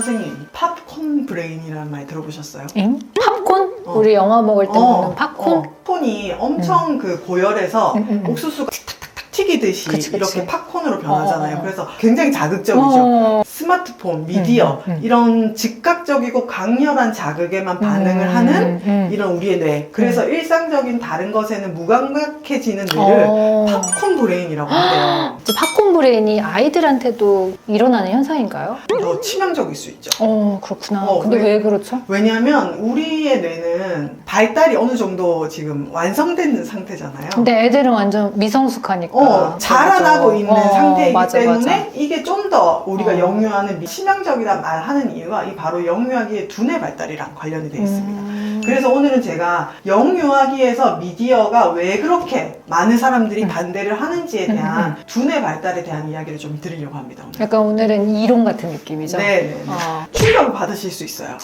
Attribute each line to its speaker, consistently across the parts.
Speaker 1: 선생님, 팝콘 브레인이라는 말 들어보셨어요?
Speaker 2: 응? 팝콘? 우리 영화 먹을 때 먹는 팝콘?
Speaker 1: 콘이 엄청 그 고열해서 옥수수가 탁탁탁 튀기듯이
Speaker 2: 그치.
Speaker 1: 이렇게 팝콘으로 변하잖아요. 그래서 굉장히 자극적이죠. 스마트폰, 미디어 이런 즉각적이고 강렬한 자극에만 반응을 하는 이런 우리의 뇌. 그래서 일상적인 다른 것에는 무감각해지는 뇌를 팝콘 브레인이라고 한대요.
Speaker 2: 팝콘 브레인이 아이들한테도 일어나는 현상인가요?
Speaker 1: 더 치명적일 수 있죠.
Speaker 2: 그렇구나. 근데 왜 그렇죠?
Speaker 1: 왜냐하면 우리의 뇌는 발달이 어느 정도 지금 완성된 상태잖아요.
Speaker 2: 근데 애들은 완전 미성숙하니까.
Speaker 1: 자라나고 있는 상태이기
Speaker 2: 맞아,
Speaker 1: 때문에
Speaker 2: 맞아.
Speaker 1: 이게 좀 더 우리가 영유아는 치명적이란 말 하는 이유가 이 바로 영유아기의 두뇌 발달이랑 관련이 되어 있습니다. 그래서 오늘은 제가 영유아기에서 미디어가 왜 그렇게 많은 사람들이 반대를 하는지에 대한 두뇌 발달에 대한 이야기를 좀 드리려고 합니다. 오늘.
Speaker 2: 약간 오늘은 이론 같은 느낌이죠?
Speaker 1: 네. 충격을 받으실 수 있어요.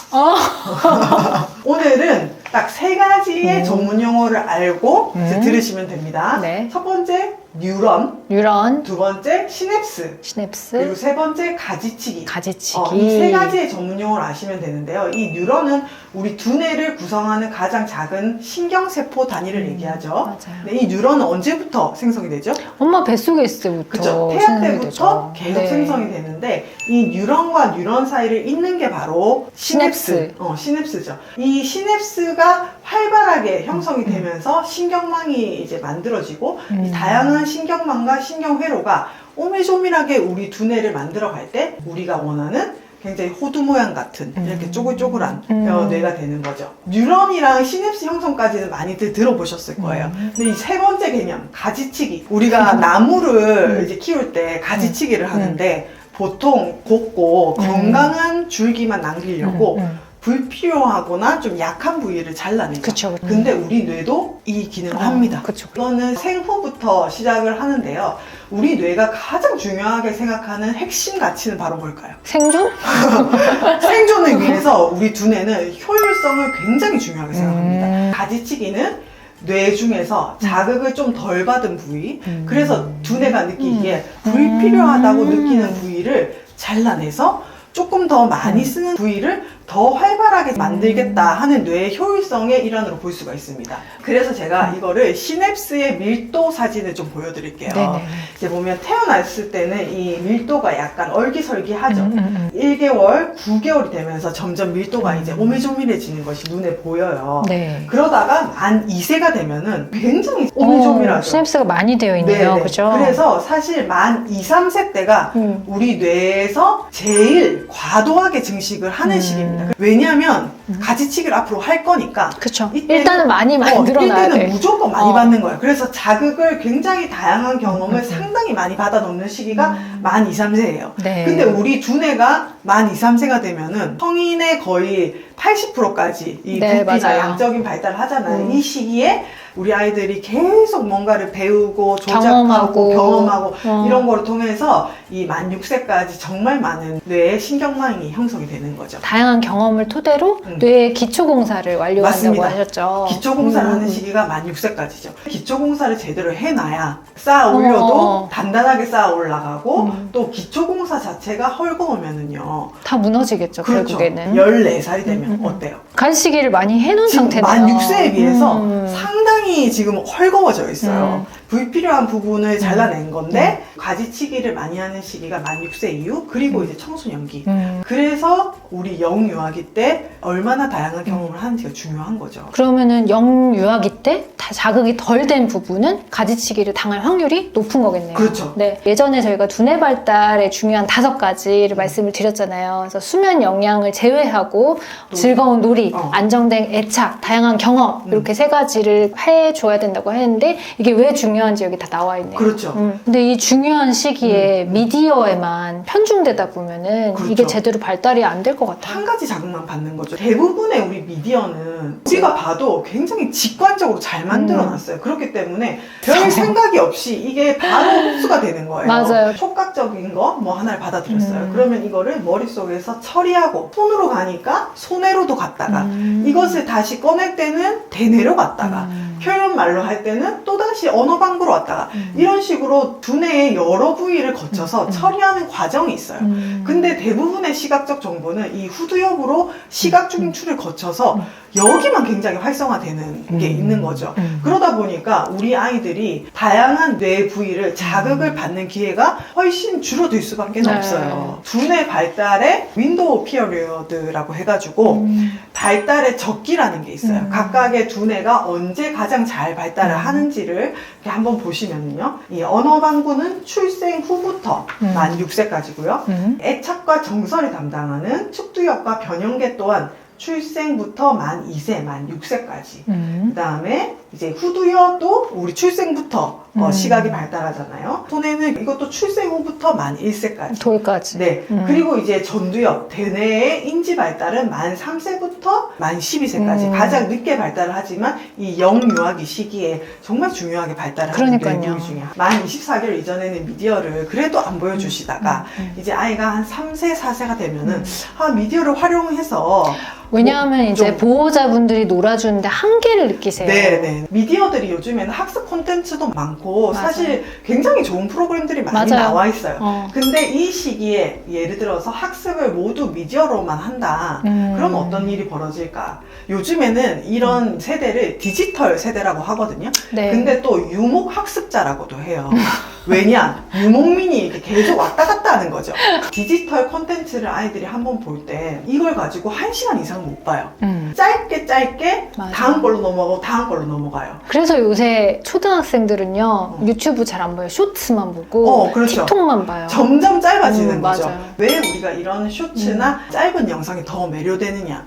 Speaker 1: 오늘은 딱 3가지의 전문 용어를 알고 이제 들으시면 됩니다.
Speaker 2: 네.
Speaker 1: 첫 번째 뉴런, 두 번째 시냅스, 그리고 세 번째 가지치기. 이 3가지의 전문 용어를 아시면 되는데요. 이 뉴런은 우리 두뇌를 구성하는 가장 작은 신경세포 단위를 얘기하죠.
Speaker 2: 맞아요.
Speaker 1: 근데 이 뉴런은 언제부터 생성이 되죠?
Speaker 2: 엄마 뱃속에 있을 때부터.
Speaker 1: 그렇죠. 태아 때부터 계속 생성이 되는데 이 뉴런과 뉴런 사이를 잇는 게 바로 시냅스죠. 이 시냅스가 활발하게 형성이 되면서 신경망이 이제 만들어지고 이 다양한 신경망과 신경회로가 오밀조밀하게 우리 두뇌를 만들어 갈 때 우리가 원하는 굉장히 호두 모양 같은 이렇게 쪼글쪼글한 뇌가 되는 거죠. 뉴런이랑 시냅스 형성까지는 많이들 들어보셨을 거예요. 근데 이 3번째 개념, 가지치기. 우리가 나무를 이제 키울 때 가지치기를 하는데 보통 곱고 건강한 줄기만 남기려고 불필요하거나 좀 약한 부위를 잘라내죠.
Speaker 2: 그쵸.
Speaker 1: 근데 우리 뇌도 이 기능을 합니다. 이거는 생후부터 시작을 하는데요. 우리 뇌가 가장 중요하게 생각하는 핵심 가치는 바로 뭘까요?
Speaker 2: 생존?
Speaker 1: 생존을 위해서 우리 두뇌는 효율성을 굉장히 중요하게 생각합니다. 가지치기는 뇌 중에서 자극을 좀 덜 받은 부위, 그래서 두뇌가 느끼기에 불필요하다고 느끼는 부위를 잘라내서 조금 더 많이 쓰는 부위를 더 활발하게 만들겠다 하는 뇌의 효율성의 일환으로 볼 수가 있습니다. 그래서 제가 이거를 시냅스의 밀도 사진을 좀 보여드릴게요. 이제 보면 태어났을 때는 이 밀도가 약간 얼기설기하죠. 1개월, 9개월이 되면서 점점 밀도가 이제 오밀조밀해지는 것이 눈에 보여요. 그러다가 만 2세가 되면은 굉장히 오밀조밀하죠.
Speaker 2: 시냅스가 많이 되어 있네요. 그죠?
Speaker 1: 그래서 사실 만 2, 3세 때가 우리 뇌에서 제일 과도하게 증식을 하는 시기입니다. 왜냐하면 가지치기를 앞으로 할 거니까.
Speaker 2: 그쵸. 일단은 많이 만들어놔야 돼.
Speaker 1: 일단은 무조건 많이 받는 거예요. 그래서 자극을 굉장히 다양한 경험을 상당히 많이 받아놓는 시기가 만 2, 3세예요. 근데 우리 두뇌가 만 2, 3세가 되면은 성인의 거의 80%까지 이 부피나 양적인 발달을 하잖아요. 이 시기에 우리 아이들이 계속 뭔가를 배우고 조작하고 경험하고 이런 거를 통해서 이 만 6세까지 정말 많은 뇌의 신경망이 형성이 되는 거죠.
Speaker 2: 다양한 경험을 토대로 뇌의 기초공사를 완료한다고 하셨죠.
Speaker 1: 기초공사를 하는 시기가 만 6세까지죠. 기초공사를 제대로 해놔야 쌓아 올려도 단단하게 쌓아 올라가고 또 기초공사 자체가 헐거우면은요.
Speaker 2: 다 무너지겠죠.
Speaker 1: 그렇죠.
Speaker 2: 결국에는.
Speaker 1: 14살이 되면 어때요?
Speaker 2: 가지치기를 많이 해놓은 상태네요.
Speaker 1: 만 6세에 비해서 상당히 지금 헐거워져 있어요. 불필요한 부분을 잘라낸 건데 가지치기를 많이 하는 시기가 만 6세 이후 그리고 이제 청소년기. 그래서 우리 영유아기 때 얼마나 다양한 경험을 하는지가 중요한 거죠.
Speaker 2: 그러면은 영유아기 때 다 자극이 덜 된 부분은 가지치기를 당할 확률이 높은 거겠네요.
Speaker 1: 그렇죠.
Speaker 2: 네, 예전에 저희가 두뇌 발달에 중요한 5가지를 말씀을 드렸잖아요. 그래서 수면 영양을 제외하고 즐거운 놀이, 안정된 애착, 다양한 경험 이렇게 3가지를 해줘야 된다고 했는데 이게 왜 중요한지 여기 다 나와 있네요.
Speaker 1: 그렇죠.
Speaker 2: 근데 이 중요한 시기에 미디어에만 편중되다 보면은 이게 제대로 발달이 안 될 것 같아요.
Speaker 1: 한 가지 자극만 받는 거죠. 대부분의 우리 미디어는 우리가 봐도 굉장히 직관적으로 잘 만들어놨어요. 그렇기 때문에 별 생각이 없이 이게 바로 흡수가 되는 거예요.
Speaker 2: 맞아요.
Speaker 1: 촉각적인 거 뭐 하나를 받아들였어요. 그러면 이거를 머릿속에서 처리하고 손으로 가니까 손해로도 갔다가 이것을 다시 꺼낼 때는 대뇌로 갔다가 표현 말로 할 때는 또다시 언어방구로 왔다가 이런 식으로 두뇌의 여러 부위를 거쳐서 처리하는 과정이 있어요. 근데 대부분의 시각적 정보는 이 후두엽으로 시각 중추를 거쳐서 여기만 굉장히 활성화되는 게 있는 거죠. 그러다 보니까 우리 아이들이 다양한 뇌 부위를 자극을 받는 기회가 훨씬 줄어들 수밖에 없어요. 두뇌 발달의 윈도우 피어리어드라고 해가지고 발달의 적기라는 게 있어요. 각각의 두뇌가 언제 가장 잘 발달을 하는지를 이렇게 한번 보시면요. 이 언어방구는 출생 후부터 만 6세까지고요. 애착과 정서를 담당하는 측두엽과 변형계 또한 출생부터 만 2세, 만 6세까지. 그 다음에 이제 후두엽도 우리 출생부터 시각이 발달하잖아요. 손에는 이것도 출생 후부터 만 1세까지.
Speaker 2: 돌까지.
Speaker 1: 네. 그리고 이제 전두엽, 대뇌의 인지 발달은 만 3세부터 만 12세까지 가장 늦게 발달을 하지만 이 영유아기 시기에 정말 중요하게 발달을 하는 뇌부위 중에 만 24개월 이전에는 미디어를 그래도 안 보여주시다가 이제 아이가 한 3세, 4세가 되면은 미디어를 활용해서
Speaker 2: 왜냐하면 이제 보호자분들이 놀아주는데 한계를 느끼세요.
Speaker 1: 네네. 미디어들이 요즘에는 학습 콘텐츠도 많고 사실 굉장히 좋은 프로그램들이 많이 나와 있어요. 근데 이 시기에 예를 들어서 학습을 모두 미디어로만 한다. 그럼 어떤 일이 벌어질까? 요즘에는 이런 세대를 디지털 세대라고 하거든요.
Speaker 2: 네.
Speaker 1: 근데 또 유목학습자라고도 해요. 왜냐? 유목민이 이렇게 계속 왔다 갔다 하는 거죠. 디지털 콘텐츠를 아이들이 한번 볼 때 이걸 가지고 1시간 이상 못 봐요. 짧게
Speaker 2: 맞아.
Speaker 1: 다음 걸로 넘어가고 다음 걸로 넘어가요.
Speaker 2: 그래서 요새 초등학생들은요 유튜브 잘 안 봐요. 쇼츠만 보고
Speaker 1: 그렇죠.
Speaker 2: 틱톡만 봐요.
Speaker 1: 점점 짧아지는 거죠.
Speaker 2: 맞아요.
Speaker 1: 왜 우리가 이런 쇼츠나 짧은 영상에 더 매료되느냐.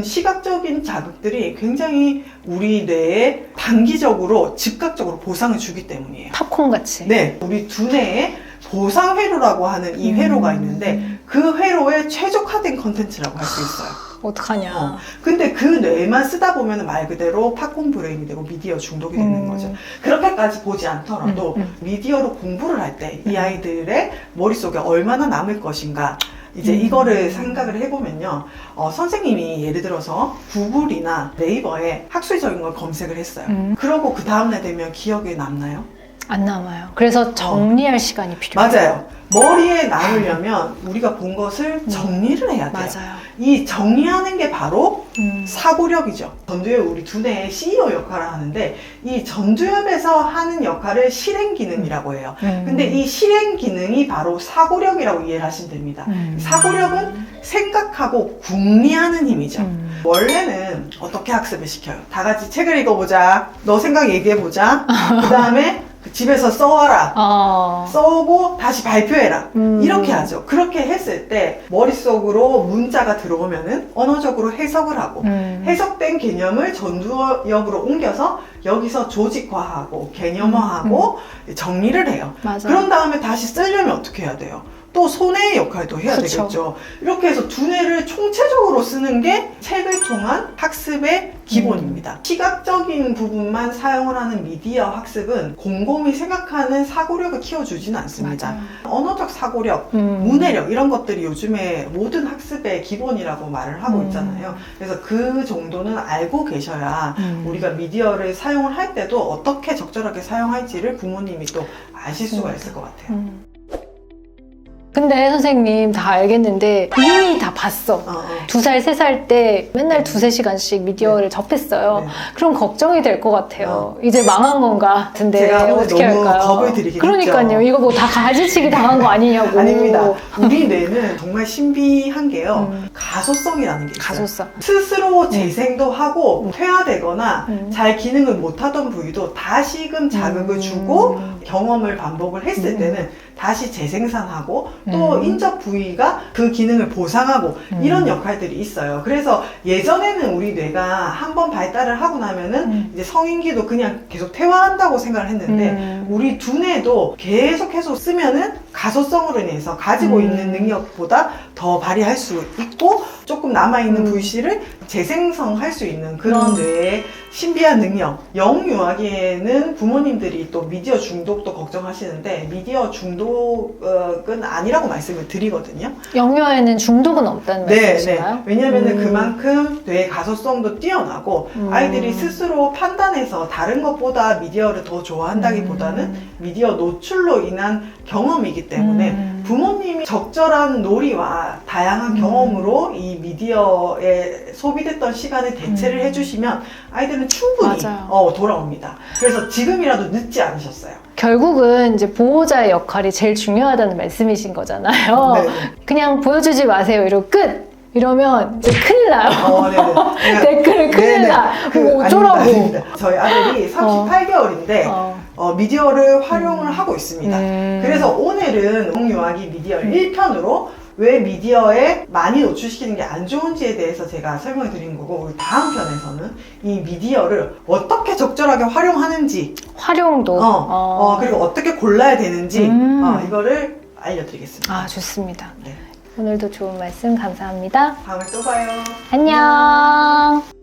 Speaker 1: 시각적인 자극들이 굉장히 우리 뇌에 단기적으로 즉각적으로 보상을 주기 때문이에요.
Speaker 2: 팝콘 같이.
Speaker 1: 네, 우리 두뇌에 보상 회로라고 하는 이 회로가 있는데 그 회로에 최적화된 컨텐츠라고 할 수 있어요.
Speaker 2: 어떡하냐.
Speaker 1: 근데 그 뇌만 쓰다 보면 말 그대로 팝콘 브레인이 되고 미디어 중독이 되는 거죠. 그렇게까지 보지 않더라도 미디어로 공부를 할 때 이 아이들의 머릿속에 얼마나 남을 것인가 이제 이거를 생각을 해보면요. 선생님이 예를 들어서 구글이나 네이버에 학술적인 걸 검색을 했어요. 그러고 그 다음날 되면 기억에 남나요?
Speaker 2: 안 남아요. 그래서 정리할 시간이 필요해요.
Speaker 1: 맞아요. 머리에 남으려면 우리가 본 것을 정리를 해야 돼요.
Speaker 2: 맞아요.
Speaker 1: 이 정리하는 게 바로 사고력이죠. 전두엽 우리 두뇌의 CEO 역할을 하는데 이 전두엽에서 하는 역할을 실행 기능이라고 해요. 근데 이 실행 기능이 바로 사고력이라고 이해를 하시면 됩니다. 사고력은 생각하고 궁리하는 힘이죠. 원래는 어떻게 학습을 시켜요? 다 같이 책을 읽어보자. 너 생각 얘기해보자. 그 다음에 집에서 써와라. 써오고 다시 발표해라. 이렇게 하죠. 그렇게 했을 때 머릿속으로 문자가 들어오면은 언어적으로 해석을 하고 해석된 개념을 전두엽으로 옮겨서 여기서 조직화하고 개념화하고 정리를 해요.
Speaker 2: 맞아요.
Speaker 1: 그런 다음에 다시 쓰려면 어떻게 해야 돼요? 또 손의 역할도 해야
Speaker 2: 그쵸.
Speaker 1: 되겠죠. 이렇게 해서 두뇌를 총체적으로 쓰는 게 책을 통한 학습의 기본입니다. 시각적인 부분만 사용을 하는 미디어 학습은 곰곰이 생각하는 사고력을 키워주지는 않습니다.
Speaker 2: 맞아요.
Speaker 1: 언어적 사고력, 문해력 이런 것들이 요즘에 모든 학습의 기본이라고 말을 하고 있잖아요. 그래서 그 정도는 알고 계셔야 우리가 미디어를 사용을 할 때도 어떻게 적절하게 사용할지를 부모님이 또 아실 수가 있을 것 같아요.
Speaker 2: 근데 선생님 다 알겠는데 이미 다 봤어. 2살, 3살 때 맨날 2-3시간씩 미디어를 접했어요.
Speaker 1: 네.
Speaker 2: 그럼 걱정이 될 것 같아요. 이제 망한 건가 같은데
Speaker 1: 제가 오늘
Speaker 2: 어떻게
Speaker 1: 너무
Speaker 2: 할까요?
Speaker 1: 겁을 드리긴
Speaker 2: 그러니까요.
Speaker 1: 했죠.
Speaker 2: 이거 뭐 다 가지치기 당한 거 아니냐고.
Speaker 1: 아닙니다. 우리 뇌는 정말 신비한 게요. 가소성이라는 게 있어요.
Speaker 2: 가소성.
Speaker 1: 스스로 재생도 하고 퇴화되거나 잘 기능을 못하던 부위도 다시금 자극을 주고 경험을 반복을 했을 때는 다시 재생산하고 또 인접 부위가 그 기능을 보상하고 이런 역할들이 있어요. 그래서 예전에는 우리 뇌가 한번 발달을 하고 나면은 이제 성인기도 그냥 계속 퇴화한다고 생각을 했는데 우리 두뇌도 계속해서 쓰면은 가소성으로 인해서 가지고 있는 능력보다 더 발휘할 수 있고 있고 조금 남아있는 불씨를 재생성할 수 있는 그런 뇌의 신비한 능력. 영유아기에는 부모님들이 또 미디어 중독도 걱정하시는데 미디어 중독은 아니라고 말씀을 드리거든요.
Speaker 2: 영유아에는 중독은 없다는 말씀이신가요?
Speaker 1: 왜냐하면 그만큼 뇌의 가소성도 뛰어나고 아이들이 스스로 판단해서 다른 것보다 미디어를 더 좋아한다기보다는 미디어 노출로 인한 경험이기 때문에 부모님이 적절한 놀이와 다양한 경험으로 이 미디어에 소비됐던 시간을 대체를 해주시면 아이들은 충분히 돌아옵니다. 그래서 지금이라도 늦지 않으셨어요.
Speaker 2: 결국은 이제 보호자의 역할이 제일 중요하다는 말씀이신 거잖아요.
Speaker 1: 네네.
Speaker 2: 그냥 보여주지 마세요. 이러고 끝! 이러면 이제 큰일 나요.
Speaker 1: 네네.
Speaker 2: 댓글을 큰일 나. 뭐 어쩌라고.
Speaker 1: 아닙니다. 저희 아들이 38개월인데 미디어를 활용을 하고 있습니다. 그래서 오늘은 영유아기 미디어 1편으로 왜 미디어에 많이 노출시키는 게 안 좋은지에 대해서 제가 설명을 드린 거고, 우리 다음 편에서는 이 미디어를 어떻게 적절하게 활용하는지,
Speaker 2: 활용도
Speaker 1: 그리고 어떻게 골라야 되는지 이거를 알려드리겠습니다.
Speaker 2: 아, 좋습니다.
Speaker 1: 네.
Speaker 2: 오늘도 좋은 말씀 감사합니다.
Speaker 1: 다음에 또 봐요.
Speaker 2: 안녕.